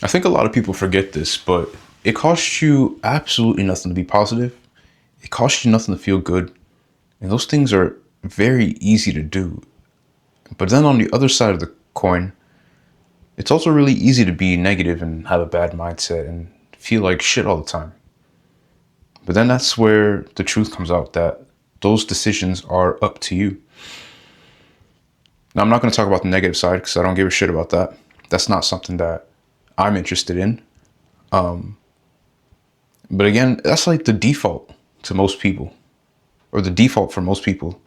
I think a lot of people forget this, but it costs you absolutely nothing to be positive. It costs you nothing to feel good. And those things are very easy to do. But then on the other side of the coin, it's also really easy to be negative and have a bad mindset and feel like shit all the time. But then that's where the truth comes out, that those decisions are up to you. Now, I'm not going to talk about the negative side because I don't give a shit about that. That's not something that I'm interested in. But again, that's like the default to most people, or the default for most people.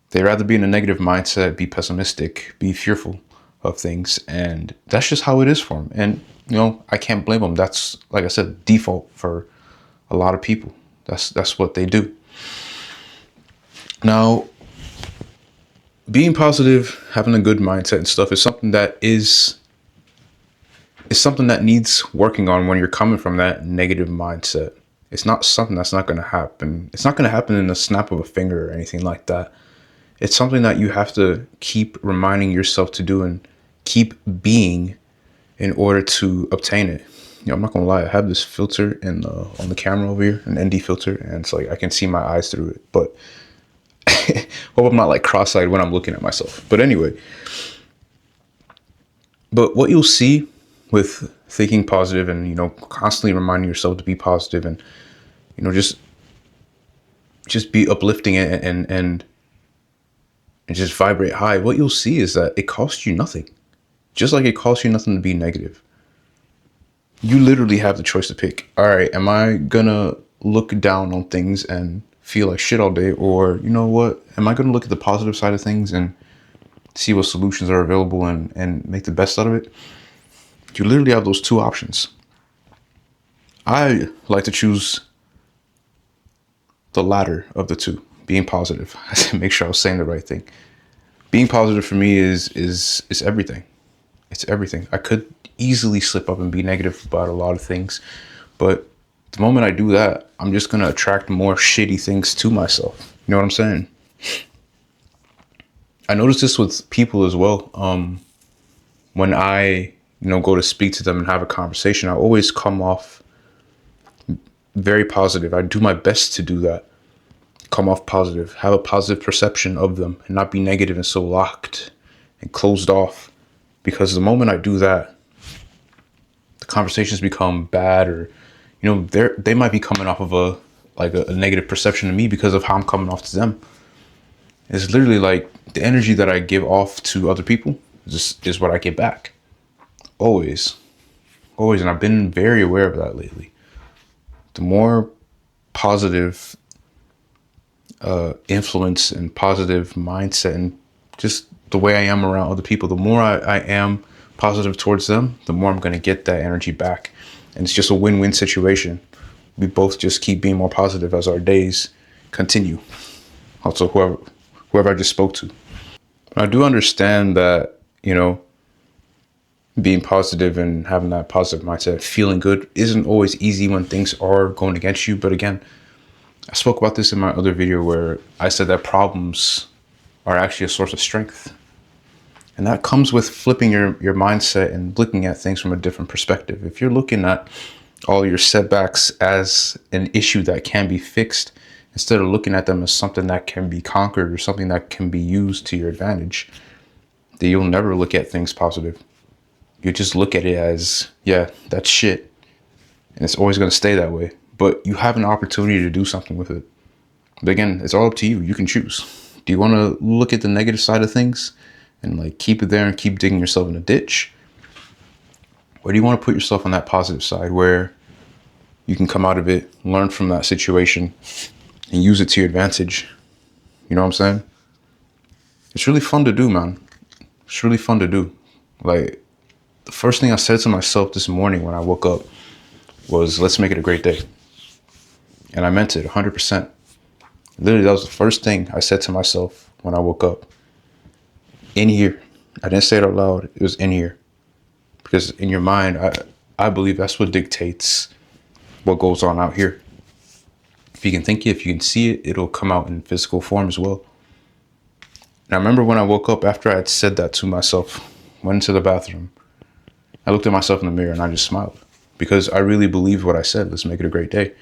They'd rather be in a negative mindset, be pessimistic, be fearful of things. And that's just how it is for them. And, I can't blame them. That's, like I said, default for a lot of people. That's what they do. Now, being positive, having a good mindset and stuff is something that needs working on when you're coming from that negative mindset. It's not something that's not going to happen. It's not going to happen in a snap of a finger or anything like that. It's something that you have to keep reminding yourself to do and keep being in order to obtain it. I'm not gonna lie, I have this filter on the camera over here, an ND filter, and it's like I can see my eyes through it. But hope I'm not like cross-eyed when I'm looking at myself. But anyway, but what you'll see with thinking positive and constantly reminding yourself to be positive and just be uplifting it and just vibrate high, what you'll see is that it costs you nothing. Just like it costs you nothing to be negative. You literally have the choice to pick. All right, am I gonna look down on things and feel like shit all day? Or you know what? Am I gonna look at the positive side of things and see what solutions are available and make the best out of it? You literally have those two options. I like to choose the latter of the two, being positive. I have to make sure I was saying the right thing. Being positive for me is everything. It's everything. I could easily slip up and be negative about a lot of things, but the moment I do that, I'm just going to attract more shitty things to myself. You know what I'm saying? I notice this with people as well. When I, go to speak to them and have a conversation, I always come off very positive. I do my best to do that. Come off positive, have a positive perception of them and not be negative and so locked and closed off. Because the moment I do that, the conversations become bad, or they might be coming off of a negative perception to me because of how I'm coming off to them. It's literally like the energy that I give off to other people is what I get back. Always. And I've been very aware of that lately. The more positive influence and positive mindset and just the way I am around other people, the more I am positive towards them, the more I'm going to get that energy back. And it's just a win-win situation. We both just keep being more positive as our days continue. Also, whoever I just spoke to. I do understand that, being positive and having that positive mindset, feeling good, isn't always easy when things are going against you. But again, I spoke about this in my other video where I said that problems are actually a source of strength. And that comes with flipping your mindset and looking at things from a different perspective. If you're looking at all your setbacks as an issue that can be fixed, instead of looking at them as something that can be conquered or something that can be used to your advantage, then you'll never look at things positive. You just look at it as, yeah, that's shit. And it's always going to stay that way. But you have an opportunity to do something with it. But again, it's all up to you. You can choose. Do you want to look at the negative side of things and keep it there and keep digging yourself in a ditch? Or do you want to put yourself on that positive side where you can come out of it, learn from that situation, and use it to your advantage? You know what I'm saying? It's really fun to do, man. It's really fun to do. The first thing I said to myself this morning when I woke up was, let's make it a great day. And I meant it 100%. Literally, that was the first thing I said to myself when I woke up. In here. I didn't say it out loud. It was in here. Because in your mind, I believe that's what dictates what goes on out here. If you can think it, if you can see it, it'll come out in physical form as well. And I remember when I woke up after I had said that to myself, went into the bathroom, I looked at myself in the mirror and I just smiled because I really believed what I said. Let's make it a great day.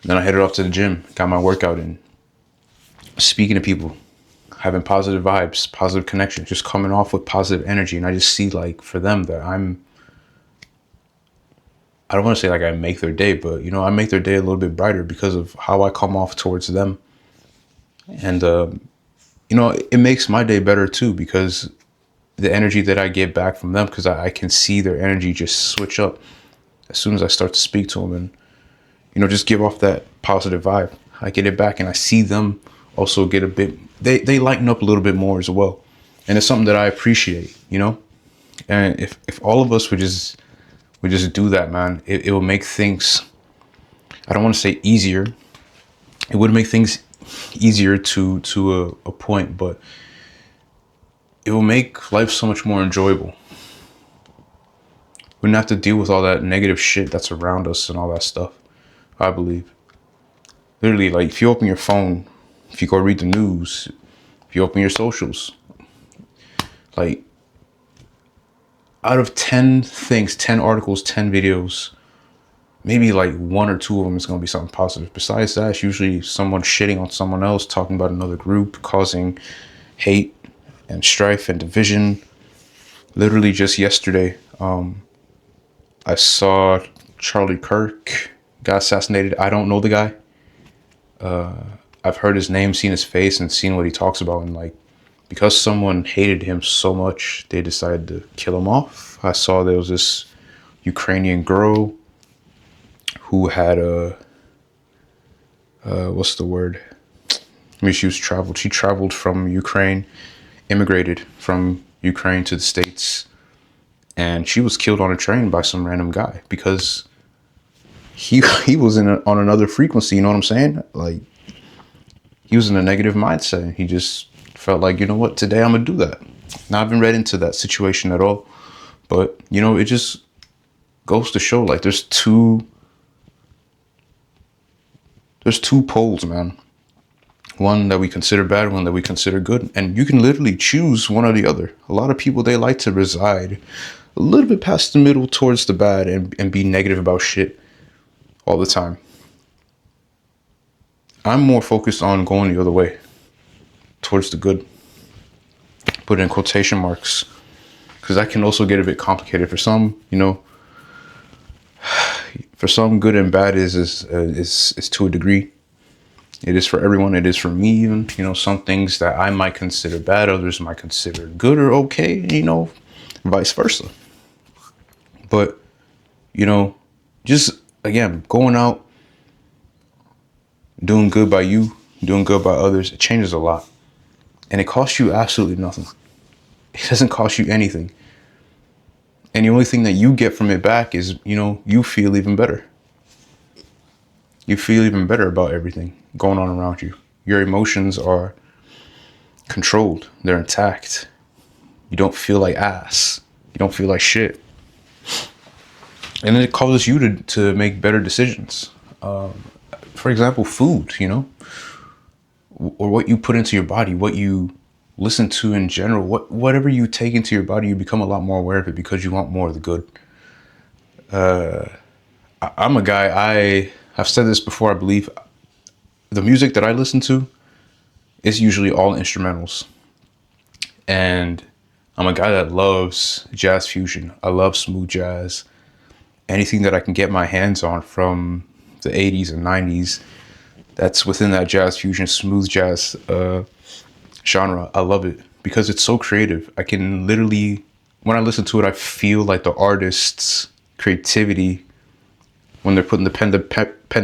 Then I headed off to the gym, got my workout in, speaking to people, having positive vibes, positive connections, just coming off with positive energy. And I just see like for them that I don't want to say like I make their day, but you know, I make their day a little bit brighter because of how I come off towards them. And, you know, it makes my day better too, because the energy that I get back from them, because I can see their energy just switch up as soon as I start to speak to them and, you know, just give off that positive vibe. I get it back and I see them also get a bit, they lighten up a little bit more as well. And it's something that I appreciate, you know? And if all of us would just do that, man, it will make things, I don't want to say easier. It would make things easier to a point, but it will make life so much more enjoyable. We wouldn't have to deal with all that negative shit that's around us and all that stuff, I believe. Literally, like, if you open your phone, if you go read the news, if you open your socials, like, out of 10 things, 10 articles, 10 videos, maybe like one or two of them is going to be something positive. Besides that, it's usually someone shitting on someone else, talking about another group, causing hate and strife and division. Literally just yesterday, I saw Charlie Kirk got assassinated. I don't know the guy. I've heard his name, seen his face, and seen what he talks about. And like, because someone hated him so much, they decided to kill him off. I saw there was this Ukrainian girl who had what's the word? I mean, she traveled from Ukraine, immigrated from Ukraine to the States, and she was killed on a train by some random guy because he was on another frequency. You know what I'm saying? Like, he was in a negative mindset. He just felt like, you know what, today I'm gonna do that. Now, I haven't read into that situation at all, but you know, it just goes to show like there's two poles, man. One that we consider bad, one that we consider good, and you can literally choose one or the other. A lot of people, they like to reside a little bit past the middle towards the bad and be negative about shit all the time. I'm more focused on going the other way towards the good. Put in quotation marks, because that can also get a bit complicated for some. You know, for some, good and bad is to a degree. It is for everyone. It is for me even. You know, some things that I might consider bad, others might consider good or okay. You know, vice versa. But you know, just again, going out, doing good by you, doing good by others, it changes a lot, and it costs you absolutely nothing. It doesn't cost you anything. And the only thing that you get from it back is, you know, you feel even better. You feel even better about everything going on around you. Your emotions are controlled. They're intact. You don't feel like ass. You don't feel like shit. And it causes you to make better decisions. For example, food, you know, or what you put into your body, what you listen to in general, whatever you take into your body, you become a lot more aware of it because you want more of the good. I'm a guy, I've said this before, I believe. The music that I listen to is usually all instrumentals. And I'm a guy that loves jazz fusion. I love smooth jazz. Anything that I can get my hands on from the 80s and 90s that's within that jazz fusion, smooth jazz genre, I love it because it's so creative. I can literally, when I listen to it, I feel like the artist's creativity when they're putting the pen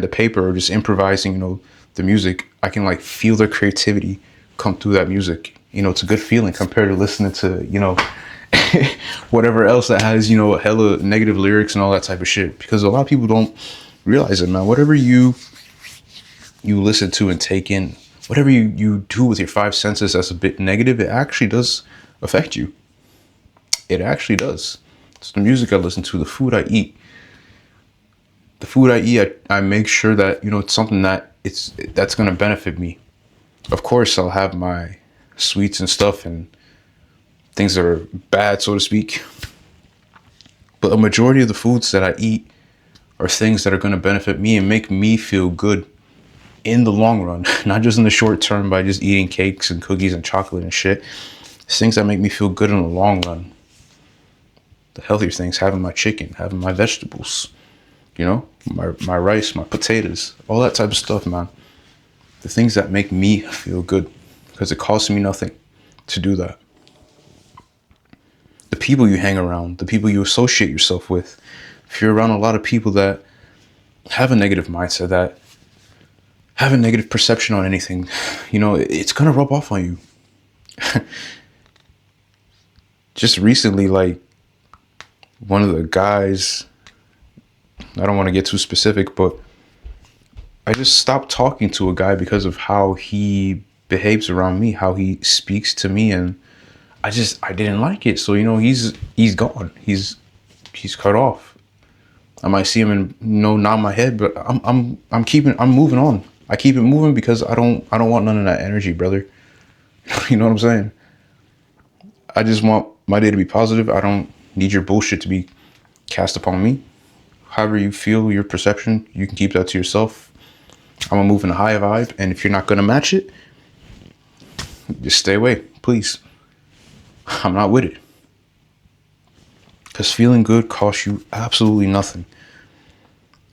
to paper or just improvising, you know, the music. I can like feel their creativity come through that music. You know, it's a good feeling compared to listening to, you know, whatever else that has, you know, hella negative lyrics and all that type of shit. Because a lot of people don't realize it, man. Whatever you listen to and take in, whatever you do with your five senses that's a bit negative, it actually does affect you. It actually does. It's the music I listen to, the food I eat. The food I eat, I make sure that, you know, it's something that's going to benefit me. Of course, I'll have my sweets and stuff and things that are bad, so to speak. But a majority of the foods that I eat are things that are going to benefit me and make me feel good in the long run, not just in the short term by just eating cakes and cookies and chocolate and shit. It's things that make me feel good in the long run. The healthier things, having my chicken, having my vegetables, you know, my rice, my potatoes, all that type of stuff, man. The things that make me feel good, because it costs me nothing to do that. The people you hang around, the people you associate yourself with. If you're around a lot of people that have a negative mindset, that have a negative perception on anything, you know, it's going to rub off on you. Just recently, like, one of the guys, I don't want to get too specific, but I just stopped talking to a guy because of how he behaves around me, how he speaks to me, and I didn't like it. So, you know, he's gone. He's cut off. I might see him and nod my head, but I'm moving on. I keep it moving because I don't want none of that energy, brother. You know what I'm saying? I just want my day to be positive. I don't need your bullshit to be cast upon me. However you feel, your perception, you can keep that to yourself. I'm gonna move in a high vibe, and if you're not gonna match it, just stay away, please. I'm not with it. Because feeling good costs you absolutely nothing.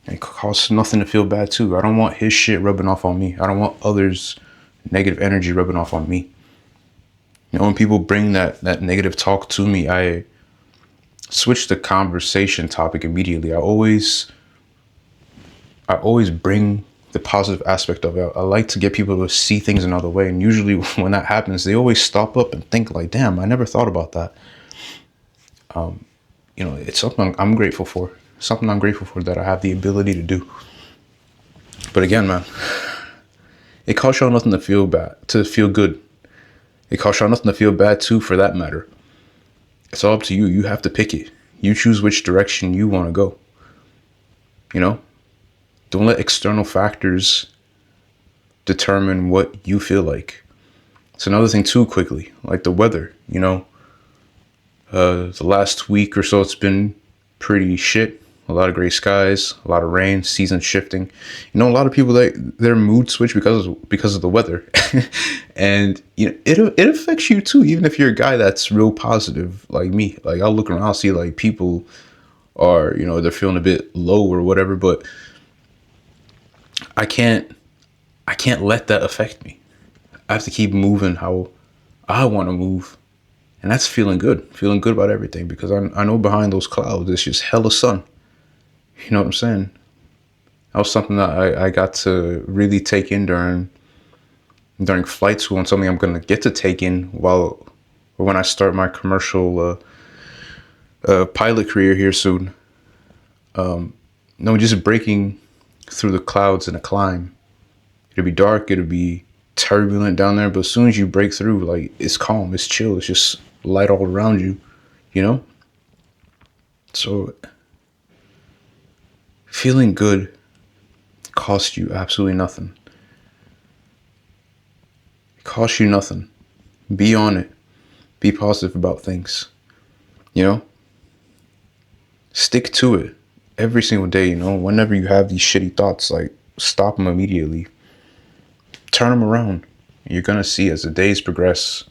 It costs nothing to feel bad too. I don't want his shit rubbing off on me. I don't want others' negative energy rubbing off on me. You know, when people bring that negative talk to me, I switch the conversation topic immediately. I always bring the positive aspect of it. I like to get people to see things another way. And usually when that happens, they always stop up and think like, damn, I never thought about that. You know, it's something I'm grateful for. Something I'm grateful for that I have the ability to do. But again, man, it costs y'all nothing to feel bad, to feel good. It costs y'all nothing to feel bad too, for that matter. It's all up to you. You have to pick it. You choose which direction you want to go. You know? Don't let external factors determine what you feel like. It's another thing too, quickly, like the weather, you know. The last week or so, it's been pretty shit. A lot of gray skies, a lot of rain, season shifting. You know, a lot of people, their mood switch because of the weather. And you know, it affects you too, even if you're a guy that's real positive like me. Like, I'll look around, I'll see like people are, you know, they're feeling a bit low or whatever, but I can't let that affect me. I have to keep moving how I want to move. And that's feeling good about everything, because I know behind those clouds, it's just hella sun. You know what I'm saying? That was something that I got to really take in during flight school, and something I'm going to get to take in when I start my commercial pilot career here soon. No, just breaking through the clouds in a climb. It'll be dark, it'll be turbulent down there, but as soon as you break through, like, it's calm, it's chill, it's just light all around you, you know? So feeling good costs you absolutely nothing. It costs you nothing. Be on it. Be positive about things. You know? Stick to it every single day, you know? Whenever you have these shitty thoughts, like, stop them immediately. Turn them around. You're going to see as the days progress,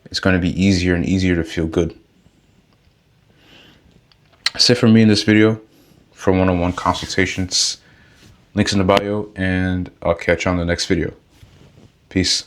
it's going to be easier and easier to feel good. That's it for me in this video. For one-on-one consultations, links in the bio, and I'll catch you on the next video. Peace.